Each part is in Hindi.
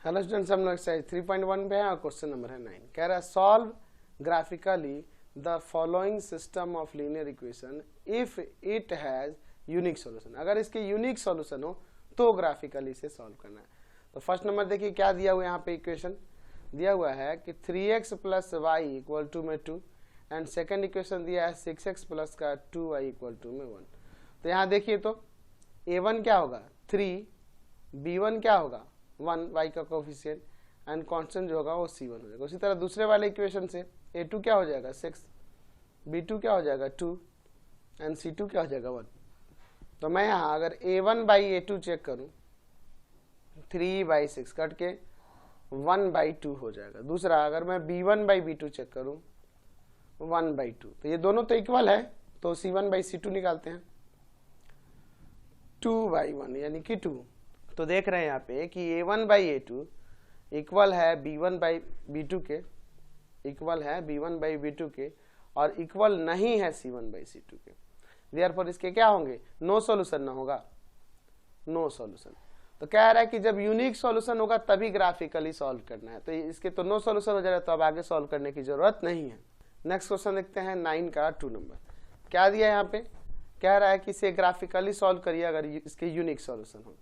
हेलो स्टूडेंट्स, हम लोग एक्सरसाइज 3.1 पे हैं और क्वेश्चन नंबर है 9। कह रहा है solve graphically the following system of linear equation if it has unique solution. अगर इसके यूनिक सॉल्यूशन हो तो ग्राफिकली इसे सॉल्व करना है। तो फर्स्ट नंबर देखिए क्या दिया हुआ है यहाँ पे, इक्वेशन दिया हुआ है कि 3x plus Y equal to में 2 एंड सेकेंड इक्वेशन दिया है 6x प्लस का 2y इक्वल टू में 1। तो यहाँ देखिए तो a1 क्या होगा 3, b1 क्या होगा 1 y का कोफिशिएंट एंड कांस्टेंट जो होगा वो c1 हो जाएगा। उसी तरह दूसरे वाले इक्वेशन से a2 क्या हो जाएगा 6, b2 क्या हो जाएगा 2 एंड c2 क्या हो जाएगा 1। तो मैं यहाँ अगर a1 बाई a2 चेक करूँ 3/6 कट के 1/2 हो जाएगा। दूसरा अगर मैं b1 बाई b2 चेक करूँ 1/2, तो ये दोनों तो इक्वल है तो c1 बाई c2 निकालते हैं 2/1 यानी कि 2। तो देख रहे हैं यहाँ पे कि a1 बाई a2 इक्वल है b1 बाई b2 के, इक्वल है b1 बाई b2 के और इक्वल नहीं है c1 बाई c2 के। देयरफॉर इसके क्या होंगे, नो सॉल्यूशन ना होगा, नो सॉल्यूशन। तो कह रहा है कि जब यूनिक सॉल्यूशन होगा तभी ग्राफिकली सॉल्व करना है। तो इसके तो नो सॉल्यूशन हो जाएगा, तो अब आगे सॉल्व करने की जरूरत नहीं है। नेक्स्ट क्वेश्चन देखते हैं 9 का 2 नंबर। क्या दिया है यहाँ पे, कह रहा है कि इसे ग्राफिकली सॉल्व करिए अगर इसके यूनिक सॉल्यूशन हो।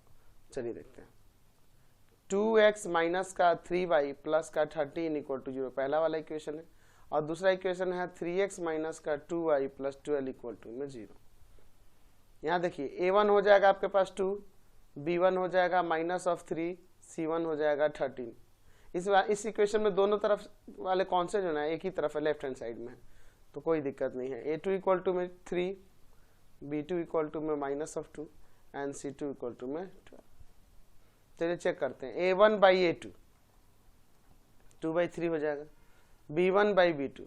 चलिए देखते हैं 2x माइनस का 3y प्लस का 13 इक्वल टू 0 पहला वाला इक्वेशन है, और दूसरा इक्वेशन है 3x माइनस का 2y प्लस 12 इक्वल टू में 0। यहाँ देखिए a1 हो जाएगा आपके पास 2, b1 हो जाएगा माइनस ऑफ 3, c1 हो जाएगा 13। इस इक्वेशन में दोनों तरफ वाले कौन से जो ना एक ही तरफ है, लेफ्ट हैंड साइड में, तो कोई दिक्कत नहीं है। a2 इक्वल टू में 3, b2 इक्वल टू में minus of 2 and c2 equal to में 12। चलिए चेक करते हैं a1 बाई a2 2/3 हो जाएगा, b1 by b2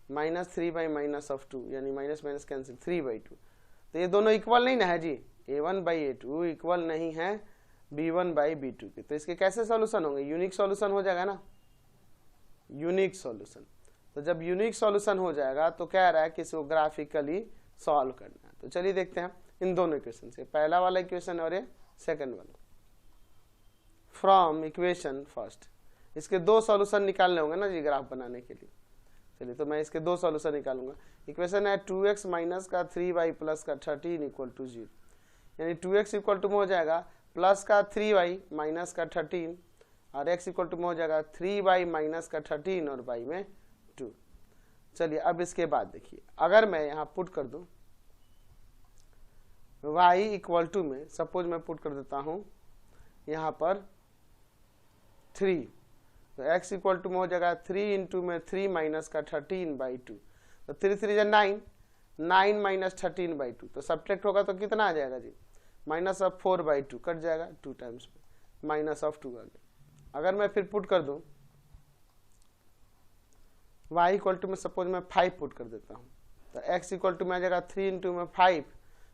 minus 3 by minus of 2 यानी माइनस माइनस कैंसिल 3/2। तो ये दोनों इक्वल नहीं ना है जी, a1 बाई a2 इक्वल नहीं है b1 बाई b2 के। तो इसके कैसे सॉल्यूशन होंगे, यूनिक सॉल्यूशन हो जाएगा ना, यूनिक सॉल्यूशन। तो जब यूनिक सॉल्यूशन हो जाएगा तो कह रहा है कि इसको ग्राफिकली सॉल्व करना है। तो चलिए देखते हैं इन दोनों इक्वेशन से, पहला वाला इक्वेशन और ये सेकंड वाला। फ्रॉम इक्वेशन फर्स्ट, इसके दो सॉल्यूशन निकालने होंगे ना जी ग्राफ बनाने के लिए। चलिए तो मैं इसके दो सॉल्यूशन निकालूंगा। इक्वेशन है 2x माइनस का 3y प्लस का 13 इक्वल टू 0, यानी 2x इक्वल टू में हो जाएगा प्लस का 3y माइनस का 13 और x इक्वल टू में हो जाएगा 3y माइनस का 13 और y में 2। चलिए अब इसके बाद देखिए, अगर मैं यहाँ पुट कर दूं y इक्वल टू में, सपोज मैं पुट कर देता हूं यहाँ पर 3, तो x इक्वल टू में हो जाएगा 3 इंटू में 3 माइनस का 13/2, तो 3 3 9, 9 माइनस 13/2, तो सब्ट्रैक्ट होगा तो कितना आ जाएगा जी, माइनस ऑफ 4/2 कट जाएगा 2 टाइम्स में माइनस ऑफ 2 आ गया। अगर मैं फिर पुट कर दूं y इक्वल टू में सपोज मैं 5 पुट कर देता हूँ, तो x इक्वल टू में आ जाएगा 3 इंटू में 5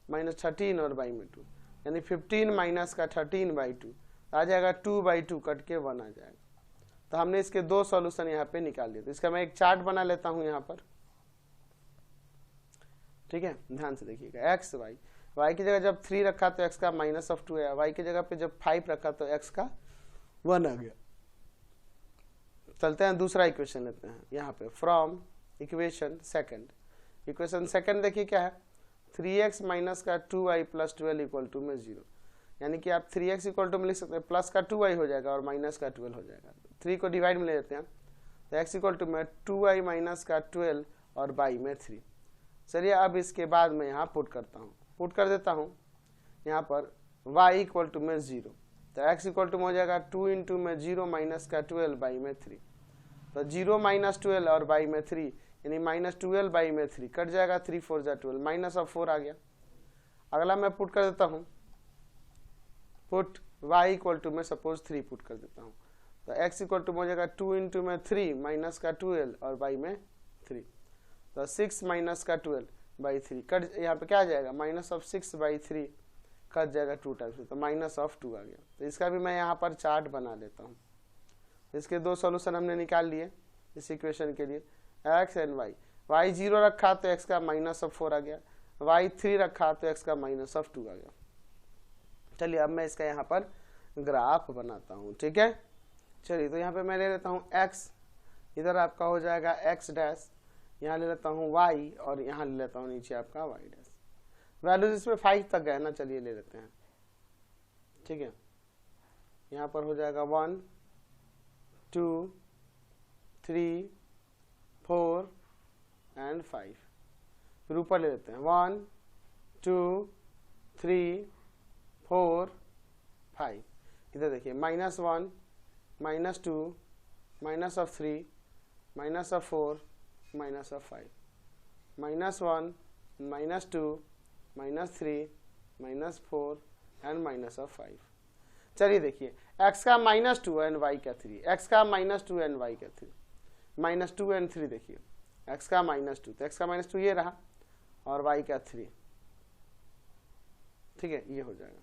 माइनस 13 और y में 2, यानी 15 माइनस का 13/2 आ जाएगा 2/2 कट के 1 आ जाएगा। तो हमने इसके दो सॉल्यूशन यहाँ पे निकाल दिए। तो इसका मैं एक चार्ट बना लेता हूँ यहाँ पर, ठीक है, ध्यान से देखिएगा। x y की जगह जब 3 रखा तो x का माइनस ऑफ 2 है, y की जगह पे जब 5 रखा तो x का 1 आ गया। चलते हैं दूसरा इक्वेशन लेते हैं यहाँ पे, from equation second. Equation second देखिए क्या है, 3x माइनस का 2y प्लस 12 इक्वल टू में 0, यानी कि आप 3x इक्वल टू में लिख सकते हैं प्लस का 2y हो जाएगा और माइनस का 12 हो जाएगा। 3 को डिवाइड में ले लेते हैं तो x इक्वल टू में 2y माइनस का 12 और y में 3। चलिए अब इसके बाद मैं यहाँ पुट करता हूँ, पुट कर देता हूँ यहाँ पर y इक्वल टू में 0, तो x इक्वल टू में हो जाएगा 2 इंटू में 0 माइनस का 12 y में 3, तो 0 माइनस 12 और y में 3 यानी माइनस 12 y में 3 कट जाएगा, 3 4 जा 12 माइनस ऑफ 4 आ गया। अगला मैं पुट कर देता हूँ, पुट y इक्वल टू में सपोज 3 पुट कर देता हूँ, तो x इक्वल टू हो जाएगा 2 इंटू में 3 माइनस का 12 और y में 3, तो 6 माइनस का 12/3 कट, यहाँ पे क्या आ जाएगा माइनस ऑफ 6/3 कट जाएगा 2 टाइम्स, तो माइनस ऑफ 2 आ गया। तो इसका भी मैं यहाँ पर चार्ट बना लेता हूँ। इसके दो सॉल्यूशन हमने निकाल लिए इस इक्वेशन के लिए, x एंड y 0 रखा तो x का माइनस ऑफ 4 आ गया, y 3 रखा तो x का माइनस ऑफ 2 आ गया। चलिए अब मैं इसका यहाँ पर ग्राफ बनाता हूँ, ठीक है। चलिए तो यहाँ पे मैं ले लेता हूँ x, इधर आपका हो जाएगा x डैश, यहाँ ले लेता हूँ y और यहाँ ले लेता हूँ नीचे आपका y डैश। वैल्यूज इसमें 5 तक गए ना, चलिए ले लेते हैं, ठीक है। यहाँ पर हो जाएगा 1 2 3 4 एंड 5। फिर ऊपर ले लेते हैं 1 2 3 4 5। इधर देखिए -1 -2 -3 -4 -5 -1 -2 -3 -4 एंड -5। चलिए देखिए x का -2 एंड y का 3, x का -2 एंड y का 3, -2 एंड 3 देखिए x का -2, तो x का -2 ये रहा और y का 3, ठीक है, ये हो जाएगा।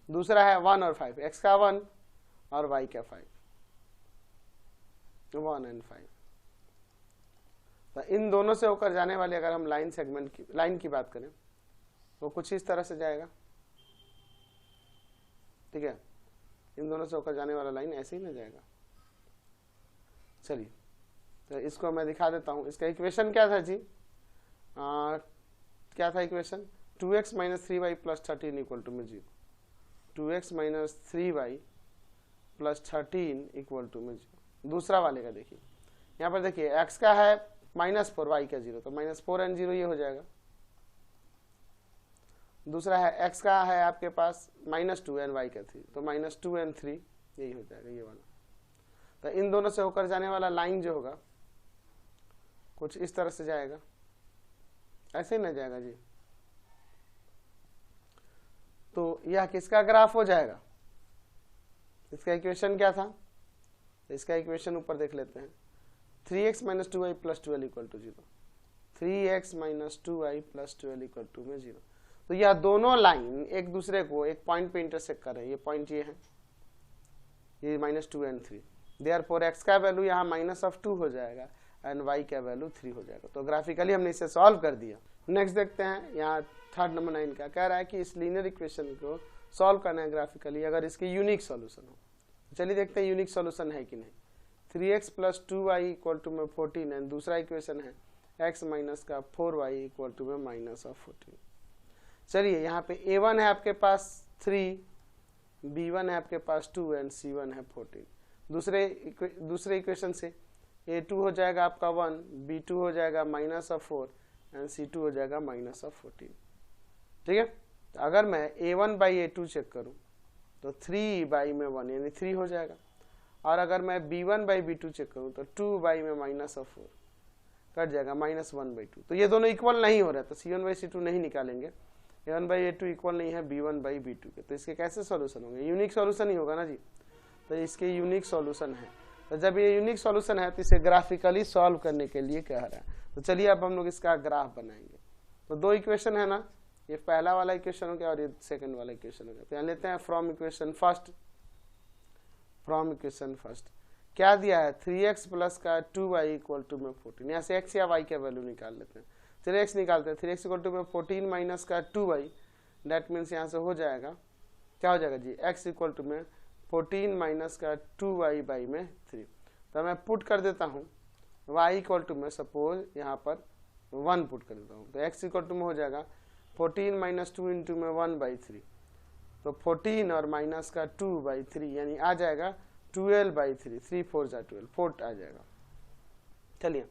दूसरा है 1 और 5, x का 1 और y का 5, 1 एंड 5। तो इन दोनों से होकर जाने वाले अगर हम लाइन सेगमेंट की लाइन की बात करें वो कुछ इस तरह से जाएगा, ठीक है। इन दोनों से होकर जाने वाला लाइन ऐसे ही ना जाएगा। चलिए तो इसको मैं दिखा देता हूं। इसका इक्वेशन क्या था जी, क्या था equation, 2x - 3y + 13 = 0, 2x - 3y + 13 = 0। दूसरा वाले का देखिए, यहाँ पर देखिए x का है -4, y का 0, तो -4 एंड 0 ये हो जाएगा। दूसरा है x का है आपके पास -2 एंड y का 3, तो -2 एंड 3 यही हो जाएगा, ये वाला। तो इन दोनों से होकर जाने वाला लाइन जो होगा कुछ इस तरह से जाएगा, ऐसे ही ना जाएगा जी। तो यह किसका ग्राफ हो जाएगा, इसका इक्वेशन क्या था, इसका इक्वेशन ऊपर देख लेते हैं। 3x - 2y + 12 = 0, 3x - 2y + 12 = 0। तो यह दोनों लाइन एक दूसरे को एक पॉइंट पे इंटरसेक्ट कर रहे हैं। ये पॉइंट ये है, ये -2 एंड 3, देयरफॉर x का वैल्यू यहाँ -2 हो जाएगा एंड y का वैल्यू 3 हो जाएगा। तो ग्राफिकली हमने इसे सॉल्व कर दिया। नेक्स्ट देखते हैं, यहाँ थर्ड नंबर 9 का कह रहा है कि इस लीनियर इक्वेशन को सॉल्व करना है ग्राफिकली अगर इसके यूनिक सॉल्यूशन हो। चलिए देखते हैं यूनिक सॉल्यूशन है कि नहीं। 3x + 2y = 14 एंड दूसरा इक्वेशन है x - 4y = -14। चलिए यहाँ पे a1 है आपके पास 3, b1 है आपके पास 2 एंड c1 है 14। दूसरे इक्वेशन से a2 हो जाएगा आपका 1, b2 हो जाएगा -4 एंड c2 हो जाएगा -14, ठीक है। तो अगर मैं a1/a2 चेक करूं तो 3/1 यानी 3 हो जाएगा, और अगर मैं b1/b2 चेक करूं तो 2/-4 कट जाएगा -1/2। तो ये दोनों इक्वल नहीं हो रहा है, तो c1/c2 नहीं निकालेंगे, a1/a2 इक्वल नहीं है b1/b2 के। तो इसके कैसे सॉल्यूशन होंगे, यूनिक सॉल्यूशन ही होगा ना जी। तो इसके यूनिक सॉल्यूशन है, तो जब ये यूनिक सॉल्यूशन है तो इसे ग्राफिकली सॉल्व करने के लिए कह रहा है। तो चलिए अब हम लोग इसका ग्राफ बनाएंगे। तो दो इक्वेशन है ना, ये पहला वाला इक्वेशन हो गया और ये सेकंड वाला इक्वेशन हो गया। तो यहाँ लेते हैं फ्रॉम इक्वेशन फर्स्ट क्या दिया है, 3x + 2y = 14। यहाँ से x या y का वैल्यू निकाल लेते हैं। चलिए x निकालते हैं, 3x = 14 - 2y, दैट मीन्स यहाँ से हो जाएगा, क्या हो जाएगा जी, x = 14 - 2y/3। तो मैं पुट कर देता हूँ y = सपोज यहाँ पर 1 पुट कर देता हूँ, तो x = हो जाएगा 14 - 2 × 1/3, तो 14 और -2/3 यानी आ जाएगा 12/3, 3 4 = 12, 4 आ जाएगा। चलिए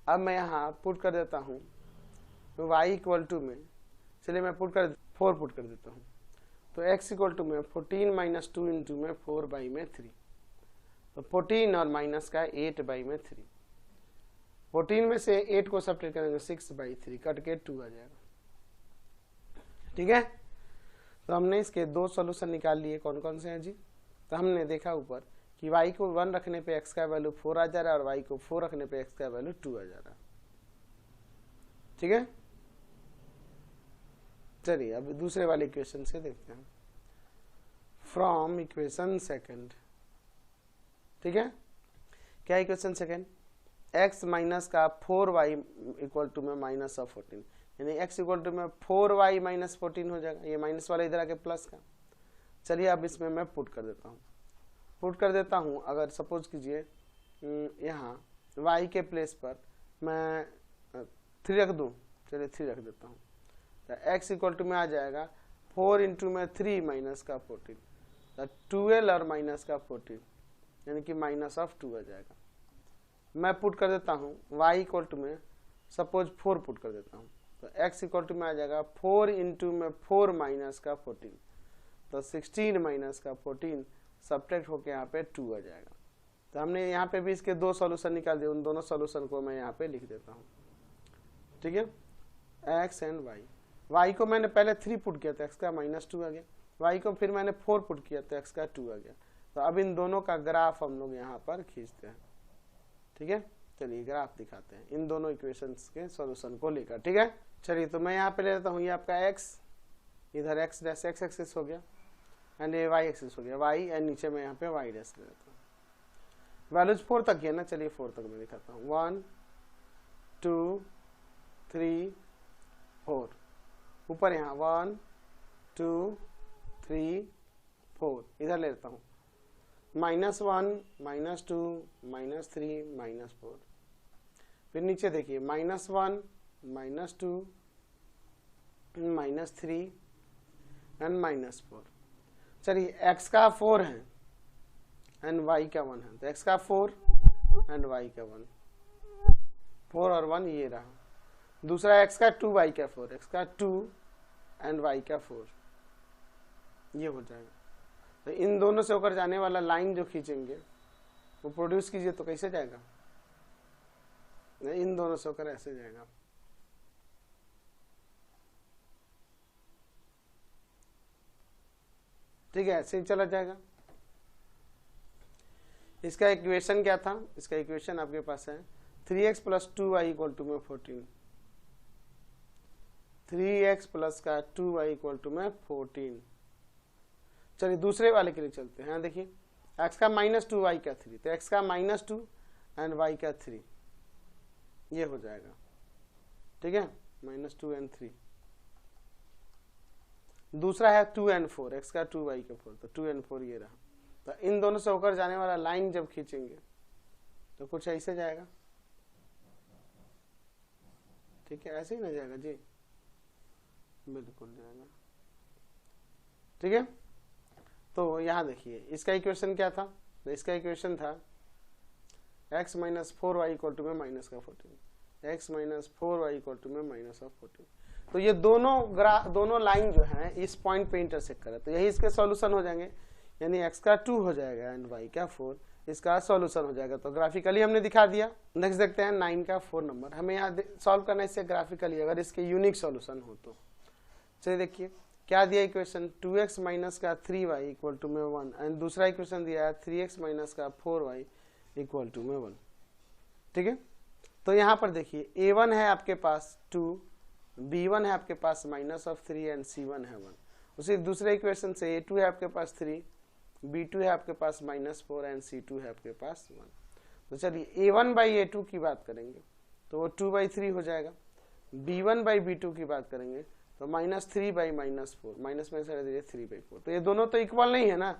अब मैं यहाँ पुट कर देता हूँ y = में, चलिए मैं 4 पुट कर देता हूँ, तो x = 14 - 2 × 4/3, तो 14 और माइनस का 8/3, 14 में से 8 को सब्ट्रैक्ट करेंगे 6/3, कट के 2 आ जाएगा, ठीक है। तो हमने इसके दो सॉल्यूशन निकाल लिए, कौन कौन से हैं जी। तो हमने देखा ऊपर कि y को 1 रखने पे x का वैल्यू 4 आ जा रहा है और y को 4 रखने पे x का वैल्यू 2 आ जा रहा है, ठीक है। चलिए अब दूसरे वाले इक्वेशन से देखते हैं, फ्रॉम इक्वेशन सेकंड, ठीक है। क्या इक्वेशन सेकंड, x माइनस का 4y = में -14, यानी x = में 4y - 14 हो जाएगा। ये माइनस वाला इधर आके प्लस का। चलिए अब इसमें मैं पुट कर देता हूँ पुट कर देता हूँ, अगर सपोज कीजिए यहाँ y के प्लेस पर मैं 3 रख दूँ, चलिए 3 रख देता हूँ, तो x इक्वल टू में आ जाएगा 4 इंटू में 3 माइनस का 14, तो 12 और माइनस का 14 यानी कि माइनस ऑफ 2 आ जाएगा। मैं पुट कर देता हूँ y इक्वल टू में सपोज 4 पुट कर देता हूँ, तो x इक्वल टू में आ जाएगा 4 इंटू में 4 माइनस का 14, तो 16 माइनस का 14 सब्ट्रैक्ट होके यहाँ पे 2 आ जाएगा। तो हमने यहाँ पे भी इसके दो सॉल्यूशन निकाल दिए, उन दोनों सॉल्यूशन को मैं यहाँ पे लिख देता हूँ, ठीक है। x एंड y को मैंने पहले 3 पुट किया था, x का -2 आ गया, y को फिर मैंने 4 पुट किया तो x का 2 आ गया। तो अब इन दोनों का ग्राफ हम लोग यहाँ पर खींचते हैं, ठीक है। चलिए ग्राफ दिखाते हैं इन दोनों इक्वेशंस के सॉल्यूशन को लेकर, ठीक है। चलिए तो मैं यहाँ पे ले लेता हूँ, ये आपका x, इधर x डैश x एक्सिस हो गया एंड ये y एक्सिस हो गया y, एंड नीचे मैं यहाँ पे y डैश ले लेता हूँ। वैल्यूज 4 तक है ना, चलिए 4 तक मैं दिखाता हूँ, 1 2 3 4, ऊपर यहाँ 1 2 3 4, इधर ले लेता हूँ -1 -2 -3 -4, फिर नीचे देखिए -1 -2 -3 एंड -4। चलिए x का 4 है एंड y का 1 है, तो x का 4 एंड y का 1, 4 और 1 ये रहा। दूसरा x का 2 y का 4, x का 2 एंड y का 4, ये हो जाएगा। तो इन दोनों से होकर जाने वाला लाइन जो खींचेंगे वो प्रोड्यूस कीजिए, तो कैसे जाएगा, इन दोनों से होकर ऐसे जाएगा, ठीक है, ऐसे ही चला जाएगा। इसका इक्वेशन क्या था, इसका इक्वेशन आपके पास है 3x plus 2y equal to में 14, 3x प्लस का 2y इक्वल टू में 14। चलिए दूसरे वाले के लिए चलते हैं, देखिए x का -2 y का 3, तो x का -2 एंड y का 3, ये हो जाएगा, ठीक है, -2 एंड 3। दूसरा है 2 एंड 4, x का 2 y का 4, तो 2 एंड 4 ये रहा। तो इन दोनों से होकर जाने वाला लाइन जब खींचेंगे तो कुछ ऐसे जाएगा, ठीक है, ऐसे ही ना जाएगा जी, बिल्कुल जाएगा, ठीक है। तो यहाँ देखिए इसका इक्वेशन क्या था, तो इसका इक्वेशन था x minus 4y equal to में माइनस का 14, x minus 4y equal to में माइनस ऑफ 14। तो ये दोनों लाइन जो है इस पॉइंट पे इंटरसेक्ट करे, तो यही इसके सॉल्यूशन हो जाएंगे, यानी x का 2 हो जाएगा एंड y का 4, इसका सॉल्यूशन हो जाएगा। तो ग्राफिकली हमने दिखा दिया। नेक्स्ट देखते हैं 9 का 4 नंबर, हमें यहाँ सॉल्व करना है इससे ग्राफिकली, अगर इसके यूनिक सॉल्यूशन हो तो। चलिए देखिए क्या दिया इक्वेशन, 2x माइनस का 3y इक्वल टू में 1, एंड दूसरा इक्वेशन दिया है 3x माइनस का 4y इक्वल टू में 1, ठीक है। तो यहाँ पर देखिए a1 है आपके पास 2, b1 है आपके पास -3 एंड c1 है 1। उसी दूसरे इक्वेशन से a2 है आपके पास 3, b2 है आपके पास -4 एंड c2 है आपके पास 1। तो चलिए a1 बाई a2 की बात करेंगे तो वो 2/3 हो जाएगा, b1 बाई b2 की बात करेंगे तो -3 बाई -4, माइनस में से 3/4। तो ये दोनों तो इक्वल नहीं है ना,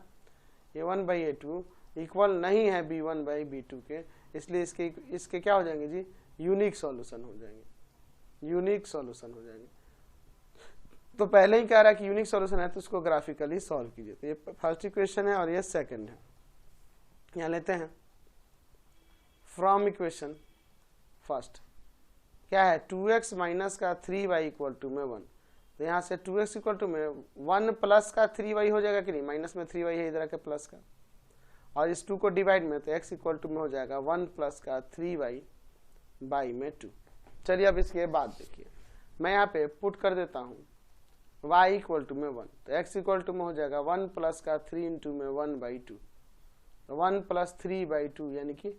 a1 बाई a2 इक्वल नहीं है b1 बाई b2 के, इसलिए इसके क्या हो जाएंगे जी, यूनिक सॉल्यूशन हो जाएंगे, यूनिक सॉल्यूशन हो जाएंगे। तो पहले ही कह रहा है कि यूनिक सॉल्यूशन है तो उसको ग्राफिकली सॉल्व कीजिए। तो ये फर्स्ट इक्वेशन है और ये सेकंड है। यहाँ लेते हैं फ्रॉम इक्वेशन फर्स्ट क्या है, 2x माइनस का 3y इक्वल टू में 1। तो यहाँ से 2x इक्वल टू में 1 प्लस का 3y हो जाएगा कि नहीं, माइनस में 3y है इधर के प्लस का, और इस 2 को डिवाइड में तो x इक्वल टू में हो जाएगा 1 प्लस का 3y बाई में 2। चलिए अब इसके बाद देखिए, मैं यहाँ पे पुट कर देता हूँ y इक्वल टू में 1, तो x इक्वल टू में हो जाएगा 1 प्लस का 3 इंटू में 1/2, तो 1 प्लस 3/2 यानी कि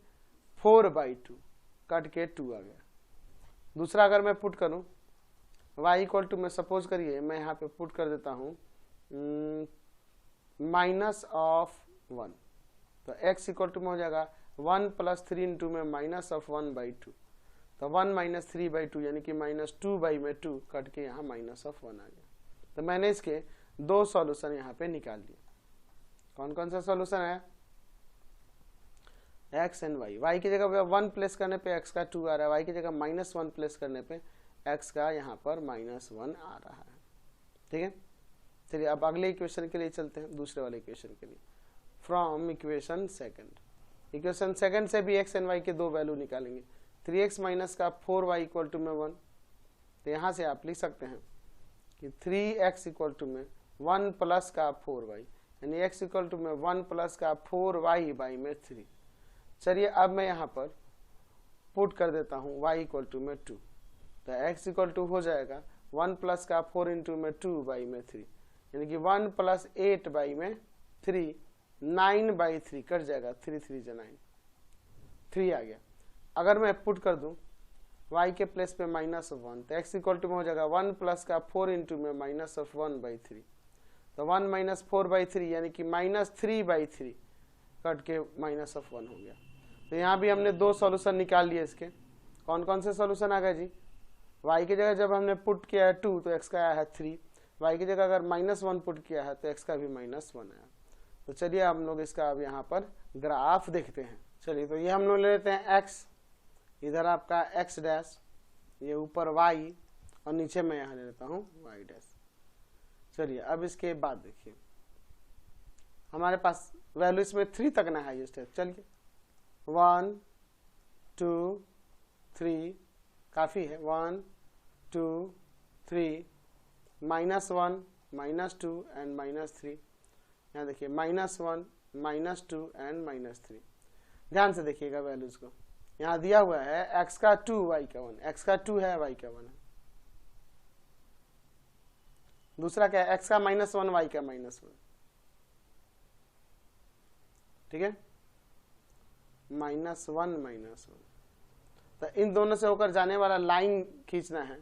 4/2, कट के 2 आ गया। दूसरा अगर मैं पुट करूं y इक्वल टू में, सपोज करिए मैं यहाँ पे पुट कर देता हूँ -1, तो x इक्वल टू में हो जाएगा 1 प्लस 3 इंटू में -1/2, तो 1 - 3/2 यानी कि -2/2, कट के यहाँ -1 आ गया। तो मैंने इसके 2 सॉल्यूशन यहाँ पे निकाल लिए। कौन कौन सा सॉल्यूशन है, एक्स एंड वाई, वाई की जगह 1 प्लेस करने पे एक्स का 2 आ रहा है, वाई की जगह -1 प्लेस करने पे एक्स का यहाँ पर -1 आ रहा है। ठीक है, चलिए अब अगले इक्वेशन के लिए चलते हैं, दूसरे वाले इक्वेशन के लिए। From equation second, equation second से भी एक्स एंड वाई के दो वैल्यू निकालेंगे। 3x माइनस का 4y इक्वल टू में 1, तो यहाँ से आप लिख सकते हैं कि 3x इक्वल टू में 1 प्लस का 4y, यानी x इक्वल टू में 1 प्लस का 4y बाई में 3। चलिए अब मैं यहाँ पर पुट कर देता हूँ y इक्वल टू में 2, तो x इक्वल टू हो जाएगा 1 प्लस का 4 इंटू में 2 बाई में 3, यानी कि 1 प्लस 8 बाई में 3, 9 बाई 3 कट जाएगा, 3 3 जा 9, 3 आ गया। अगर मैं पुट कर दूं y के प्लेस पे -1, तो x इक्वल टू में हो जाएगा 1 प्लस का 4 इंटू में -1/3, तो 1 माइनस 4/3 यानी कि -3/3 कट के -1 हो गया। तो यहाँ भी हमने दो सॉल्यूशन निकाल लिए इसके। कौन कौन से सॉल्यूशन आ गए जी? y की जगह जब हमने पुट किया है 2 तो x का आया है 3, y की जगह अगर -1 पुट किया है तो x का भी -1 आया। तो चलिए हम लोग इसका अब यहाँ पर ग्राफ देखते हैं। चलिए तो ये हम लोग ले लेते हैं x, इधर आपका x डैश, ये ऊपर y और नीचे मैं यहाँ ले लेता हूँ y डैश। चलिए अब इसके बाद देखिए हमारे पास वैल्यू इसमें 3 तक ना हाईएस्ट है। चलिए 1 2 3 काफ़ी है, 1 2 3 -1 -2 एंड -3। यहाँ देखिए -1 -2 एंड -3। ध्यान से देखिएगा वैल्यूज को, यहाँ दिया हुआ है x का 2 y का 1, x का 2 है y का 1 है। दूसरा क्या है, x का -1 y का -1, ठीक है, -1 तो इन दोनों से होकर जाने वाला लाइन खींचना है,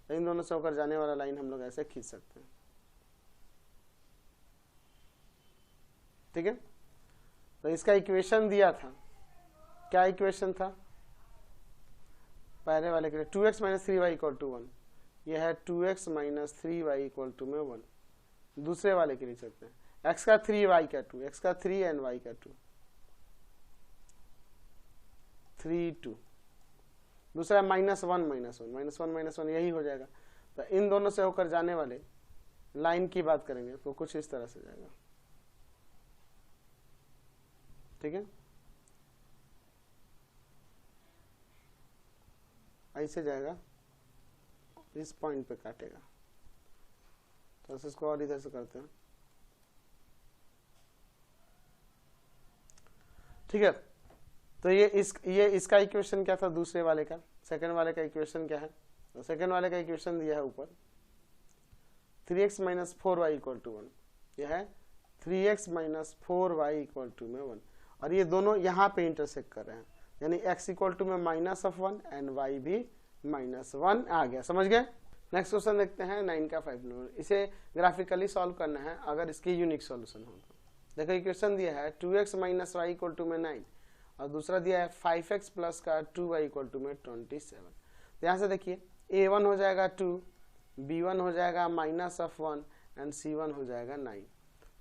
तो इन दोनों से होकर जाने वाला लाइन हम लोग ऐसे खींच सकते हैं। ठीक है, तो इसका इक्वेशन दिया था, क्या इक्वेशन था पहले वाले के लिए, 2x minus 3y equal to 1, यह है 2x minus 3y equal to में 1। दूसरे वाले के लिए चलते हैं, x का 3 y का 2, x का 3 एंड y का 2, 3 2। दूसरा -1 यही हो जाएगा। तो इन दोनों से होकर जाने वाले लाइन की बात करेंगे तो कुछ इस तरह से जाएगा। ठीक है, ऐसे जाएगा, इस पॉइंट पे काटेगा। तो इसको और इधर से करते हैं। ठीक है, तो ये इसका इक्वेशन क्या था दूसरे वाले का, सेकंड वाले का इक्वेशन क्या है? तो सेकंड वाले का इक्वेशन दिया है ऊपर 3x minus 4y equal to 1, यह है 3x minus 4y equal to में 1, और ये दोनों यहाँ पे इंटरसेक्ट कर रहे हैं, यानी x इक्वल टू में -1 एंड y भी -1 आ गया। समझ गए? नेक्स्ट क्वेश्चन देखते हैं 9 का 5 नंबर। इसे ग्राफिकली सॉल्व करना है अगर इसकी यूनिक सॉल्यूशन हो तो। देखो इक्वेशन दिया है 2x minus y equal to में 9, और दूसरा दिया है 5x प्लस का 2y इक्वल टू में 27। तो यहाँ से देखिए a1 हो जाएगा 2, b1 हो जाएगा -1 एंड c1 हो जाएगा 9।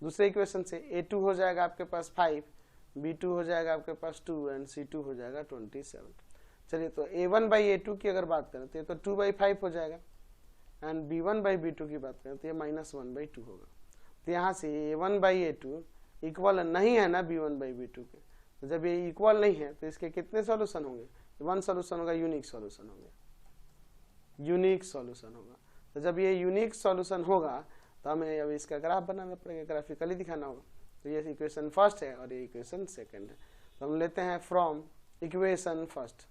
दूसरे इक्वेशन से a2 हो जाएगा आपके पास 5, b2 हो जाएगा आपके पास 2 एंड c2 हो जाएगा 27। चलिए तो a1 बाई a2 की अगर बात करें तो ये तो 2/5 हो जाएगा, एंड b1 बाई b2 की बात करें तो ये -1/2 होगा। तो यहाँ से a1 बाई a2 इक्वल नहीं है ना b1 बाई b2 के, तो जब ये इक्वल नहीं है तो इसके कितने सॉल्यूशन होंगे? 1 सॉल्यूशन होगा, यूनिक सॉल्यूशन होगा, यूनिक सॉल्यूशन होगा। तो जब ये यूनिक सॉल्यूशन होगा तो हमें अब इसका ग्राफ बनाना पड़ेगा, ग्राफिकली दिखाना होगा। तो ये इक्वेशन फर्स्ट है और ये इक्वेशन सेकंड है। तो हम लेते हैं फ्रॉम इक्वेशन फर्स्ट,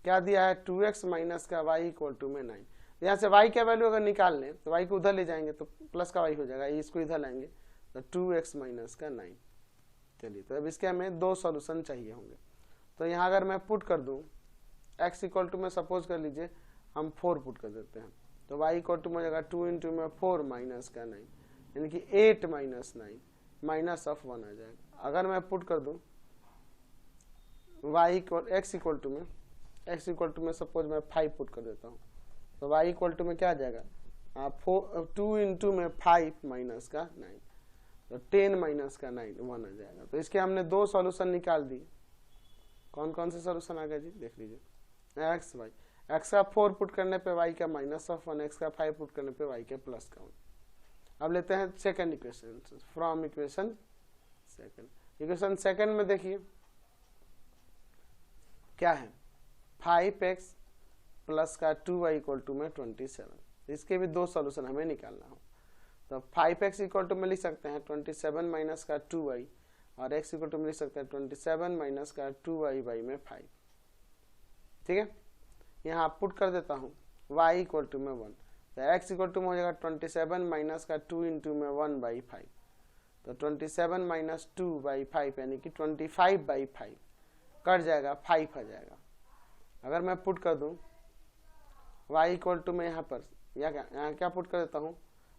क्या दिया है 2x माइनस का y इक्वल टू में 9। यहाँ से y का वैल्यू अगर निकाल लें तो y को उधर ले जाएंगे तो प्लस का y हो जाएगा, इसको इधर लाएंगे तो 2x माइनस का 9। चलिए तो अब इसके हमें दो सॉल्यूशन चाहिए होंगे। तो यहाँ अगर मैं पुट कर दूँ x इक्वल टू में सपोज कर लीजिए हम 4 पुट कर देते हैं, तो y इक्वल टू में हो जाएगा 2 इंटू में 4 माइनस का 9, यानी कि 8 माइनस 9 माइनस ऑफ 1 आ जाएगा। अगर मैं पुट कर दूँ x इक्वल टू में सपोज मैं 5 पुट कर देता हूँ, तो y इक्वल टू में क्या आ जाएगा 2 इंटू में 5 माइनस का 9। तो 10 माइनस का 9 1 आ जाएगा। तो इसके हमने दो सॉल्यूशन निकाल दिए। कौन कौन से सॉल्यूशन आ गए जी, देख लीजिए। एक्स वाई, एक्स का 4 पुट करने पे वाई का -1, एक्स का 5 पुट करने पे वाई के +1। अब लेते हैं second equation from equation second. Equation second में देखिए क्या है, 5x प्लस का 2y इक्वल टू में 27। इसके भी दो सॉल्यूशन हमें निकालना हो। तो 5x इक्वल टू में लिख सकते हैं 27 माइनस का 2y, और x इक्वल टू में लिख सकते हैं 27 माइनस का 2y बाई में 5। ठीक है, यहाँ पुट कर देता हूँ y इक्वल टू में 1, तो x इक्वल टू में हो जाएगा 27 माइनस का 2 इंटू में 1 बाई 5। तो 27 माइनस 2 बाई 5 यानी कि 25 बाई 5 कट जाएगा, 5 आ जाएगा। अगर मैं पुट कर दूं y इक्वल टू में यहाँ पर यहाँ क्या पुट कर देता हूँ,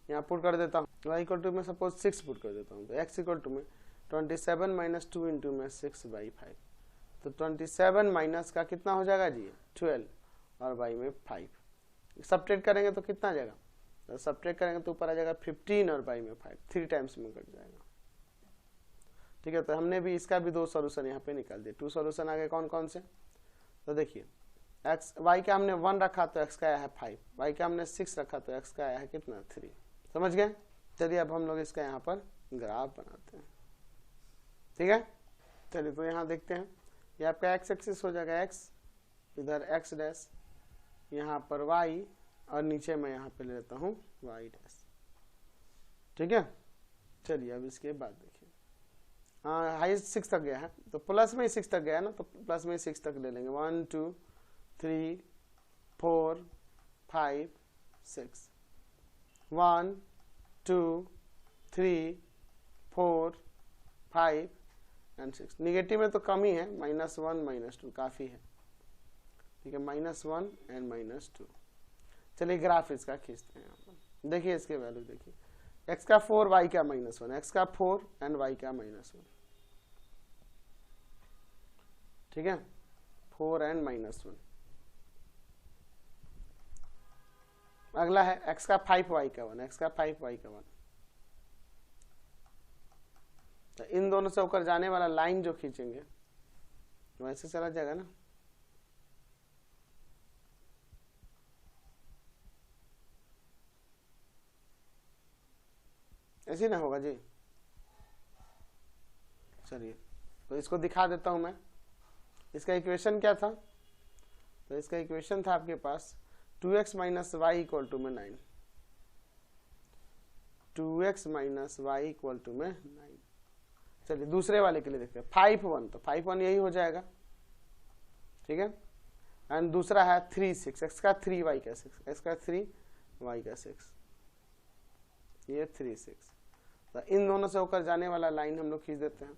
यहाँ पुट कर देता हूँ y इक्वल टू में सपोज 6 पुट कर देता हूँ, तो x इक्वल टू में 27 माइनस 2 इंटू में 6 बाई 5। तो 27 माइनस का कितना हो जाएगा जी 12, और बाई में 5। सब्ट्रैक्ट करेंगे तो कितना आ जाएगा, तो सब्ट्रैक्ट करेंगे तो ऊपर आ जाएगा 15 और बाई में 5, 3 टाइम्स में कट जाएगा। ठीक है, तो हमने भी इसका भी दो सॉल्यूशन यहाँ पे निकाल दिए। 2 सॉल्यूशन आ गए कौन कौन से, तो देखिए x y का हमने 1 रखा तो x का आया है 5, y का हमने 6 रखा तो x का आया है कितना 3। समझ गए। चलिए अब हम लोग इसका यहाँ पर ग्राफ बनाते हैं। ठीक है, चलिए तो यहाँ देखते हैं, ये आपका x एक्सिस हो जाएगा x, इधर x डैश, यहाँ पर y, और नीचे मैं यहाँ पे ले लेता हूँ y डैश। ठीक है, चलिए अब इसके बाद देखिए, हाँ हाईएस्ट 6 तक गया है, तो प्लस में ही 6 तक गया है ना, तो प्लस में ही 6 तक ले लेंगे। 1 2 3 4 5 6, 1 2 3 4 5 एंड 6। निगेटिव में तो कम ही है, -1 -2 काफी है। ठीक है, -1 एंड -2। चलिए ग्राफ इसका खींचते हैं। यहाँ पर देखिए इसके वैल्यू देखिए, x का 4 y का -1, x का 4 एंड y का -1। ठीक है, 4 एंड -1। अगला है x का 5 y का 1, x का 5 y का 1। तो इन दोनों से होकर जाने वाला लाइन जो खींचेंगे वैसे चला जाएगा ना। ऐसे ना होगा जी। चलिए तो इसको दिखा देता हूं मैं। इसका इक्वेशन क्या था, तो इसका इक्वेशन था आपके पास 2x minus y equal to में 9, 2x minus y equal to में 9। चलिए दूसरे वाले के लिए देखते हैं 5 1, तो 5 1 यही हो जाएगा। ठीक है, एंड दूसरा है 3 6, x का 3 y का 6, x का 3 y का 6, ये 3 6। तो इन दोनों से होकर जाने वाला लाइन हम लोग खींच देते हैं।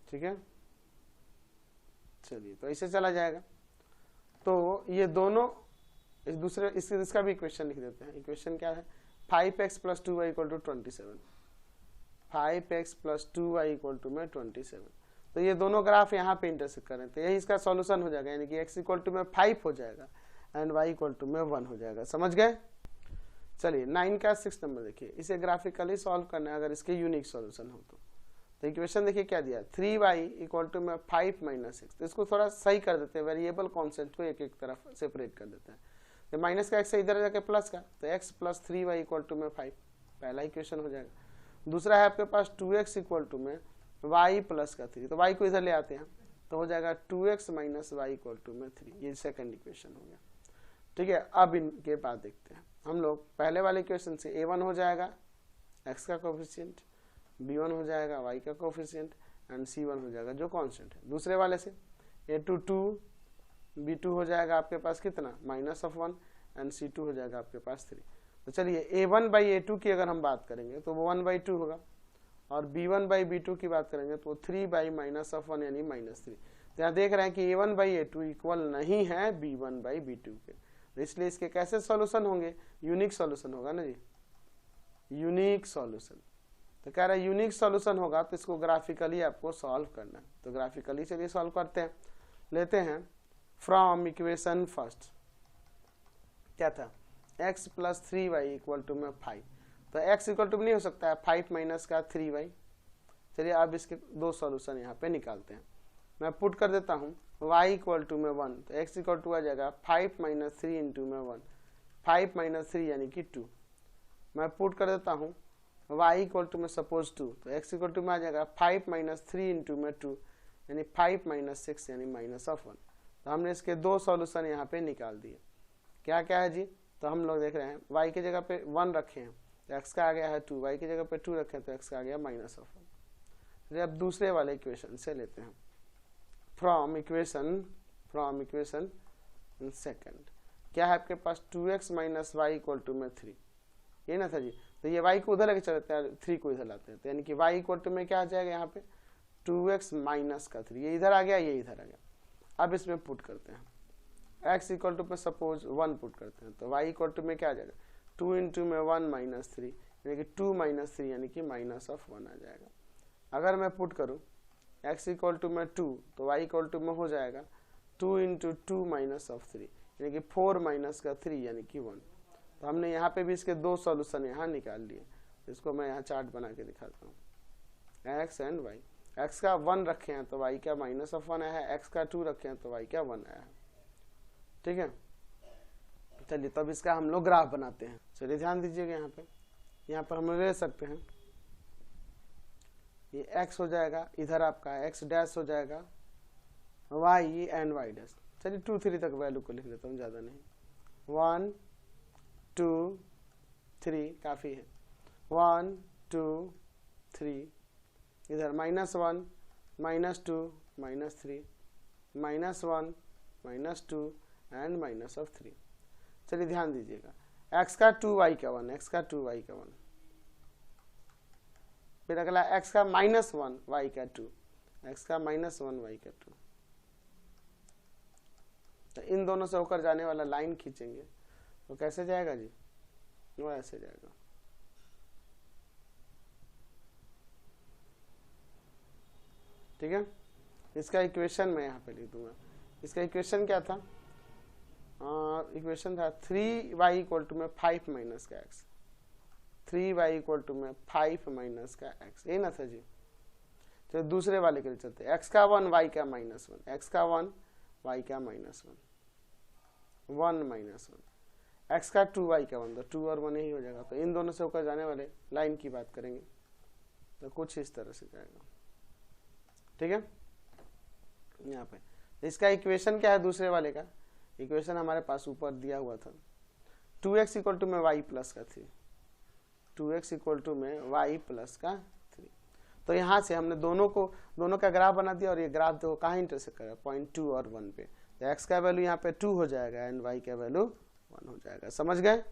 ठीक है, चलिए तो ऐसे चला जाएगा। तो ये दोनों इस दूसरे इसका भी इक्वेशन लिख देते हैं। इक्वेशन क्या है, 5x plus 2y equal to 27, 5x plus 2y equal to में 27। तो ये दोनों ग्राफ यहाँ पे इंटरसेक्ट करें तो यही इसका सॉल्यूशन हो जाएगा, यानी कि x इक्वल टू में 5 हो जाएगा एंड y इक्वल टू में 1 हो जाएगा। समझ गए। चलिए 9 का 6 नंबर देखिए, इसे ग्राफिकली सॉल्व करना है अगर इसके यूनिक सॉल्यूशन हो तो इक्वेशन देखिए क्या दिया, 3y इक्वल टू में 5 माइनस 6। तो इसको थोड़ा सही कर देते हैं, वेरिएबल कॉन्सेप्ट को एक एक तरफ सेपरेट कर देते हैं। तो माइनस का x इधर जाके प्लस का, तो x plus 3y equal to में 5, पहला इक्वेशन हो जाएगा। दूसरा है आपके पास 2x इक्वल टू में y प्लस का 3, तो y को इधर ले आते हैं तो हो जाएगा 2x minus y equal to में 3, ये सेकंड इक्वेशन हो गया। ठीक है, अब इनके बाद देखते हैं हम लोग पहले वाले इक्वेशन से a1 हो जाएगा x का कोफिशिएंट, b1 हो जाएगा y का कोफिशिएंट एंड c1 हो जाएगा जो कांस्टेंट है। दूसरे वाले से a2 2, b2 हो जाएगा आपके पास कितना -1 एंड c2 हो जाएगा आपके पास 3। तो चलिए a1 बाई a2 की अगर हम बात करेंगे तो वो 1/2 होगा, और b1 बाई b2 की बात करेंगे तो 3 बाई -1 यानी -3। तो यहाँ देख रहे हैं कि a1 बाई a2 इक्वल नहीं है b1 बाई b2 के, तो इसलिए इसके कैसे सॉल्यूशन होंगे, यूनिक सॉल्यूशन होगा ना जी, यूनिक सॉल्यूशन। तो कह रहा है यूनिक सॉल्यूशन होगा तो इसको ग्राफिकली आपको सॉल्व करना है। तो ग्राफिकली चलिए सॉल्व करते हैं। लेते हैं फ्रॉम इक्वेशन फर्स्ट, क्या था x plus 3y equal to में 5, तो x इक्वल टू नहीं हो सकता है 5 माइनस का 3y। चलिए अब इसके दो सॉल्यूशन यहाँ पे निकालते हैं। मैं पुट कर देता हूँ y इक्वल टू में 1, तो x इक्वल टू आ जाएगा 5 माइनस 3 इंटू में 1, 5 माइनस 3 यानी कि 2। मैं पुट कर देता हूँ y इक्वल टू में सपोज 2, तो x इक्वल टू में आ जाएगा 5 माइनस 3 इंटू में 2 यानी 5 माइनस 6 यानी माइनस ऑफ 1। तो हमने इसके दो सॉल्यूशन यहाँ पे निकाल दिए। क्या क्या है जी, तो हम लोग देख रहे हैं y की जगह पे 1 रखे हैं तो x का आ गया है 2, y की जगह पे 2 रखे हैं तो x का आ गया माइनस ऑफ 1। चलिए अब दूसरे वाले इक्वेशन से लेते हैं। फ्रॉम इक्वेशन सेकंड क्या है आपके पास 2x minus y equal to में 3, ये ना था जी। तो ये y को उधर लेके चलते हैं, 3 को इधर लाते हैं, तो यानी कि y इक्वल टू में क्या आ जाएगा यहाँ पे 2x माइनस का 3, ये इधर आ गया, ये इधर आ गया। अब इसमें पुट करते हैं x इक्वल टू में सपोज 1 पुट करते हैं, तो y इक्वल टू में क्या आ जाएगा 2 इंटू में 1 माइनस 3 यानी कि 2 माइनस 3 यानी कि माइनस ऑफ 1 आ जाएगा। अगर मैं पुट करूँ x इक्वल टू में 2, तो y इक्वल टू में हो जाएगा 2 इंटू 2 माइनस ऑफ 3 यानी कि 4 माइनस का 3 यानी कि 1। तो हमने यहाँ पे भी इसके दो सॉल्यूशन यहाँ निकाल लिए। इसको मैं यहाँ चार्ट बना के दिखाता हूँ। x एंड y, x का 1 रखे हैं तो y का माइनस ऑफ 1 आया है, x का 2 रखे हैं तो y का 1 आया है। ठीक है, चलिए तब इसका हम लोग ग्राफ बनाते हैं। चलिए ध्यान दीजिएगा, यहाँ पर हम ले सकते हैं ये x हो जाएगा, इधर आपका x डैश हो जाएगा y एंड y डैश। चलिए 2 3 तक वैल्यू को लिख लेता हूँ, ज़्यादा नहीं। 1 2 3 काफ़ी है। 1 2 3, इधर -1 -2 -3 -1 -2 एंड माइनस ऑफ 3। चलिए ध्यान दीजिएगा, x का 2 y का 1, x का 2 y का 1, फिर अगला x का -1 y का 2, x का -1 y का 2। तो इन दोनों से होकर जाने वाला लाइन खींचेंगे तो कैसे जाएगा जी, वो ऐसे जाएगा। ठीक है, इसका इक्वेशन मैं यहाँ पे लिख दूंगा। इसका इक्वेशन क्या था, इक्वेशन था 3y इक्वल टू में 5 माइनस का x, 3y इक्वल टू में 5 माइनस का x, ये ना था जी। तो दूसरे वाले के लिए चलते हैं, x का 1 y का -1, x का 1 y का -1 1 -1, x का 2 y का 1, तो 2 और 1 ही हो जाएगा। तो इन दोनों से होकर जाने वाले लाइन की बात करेंगे तो कुछ इस तरह से जाएगा। ठीक है, यहाँ पे इसका इक्वेशन क्या है, दूसरे वाले का इक्वेशन हमारे पास ऊपर दिया हुआ था 2x इक्वल टू में y प्लस का 3, 2x इक्वल टू में y प्लस का 3। तो यहाँ से हमने दोनों का ग्राफ बना दिया, और ये ग्राफ देखो कहाँ इंटरसेक्ट कर रहा है, पॉइंट 2 और 1 पे। तो x का वैल्यू यहाँ पे 2 हो जाएगा एंड y का वैल्यू 1 हो जाएगा। समझ गए।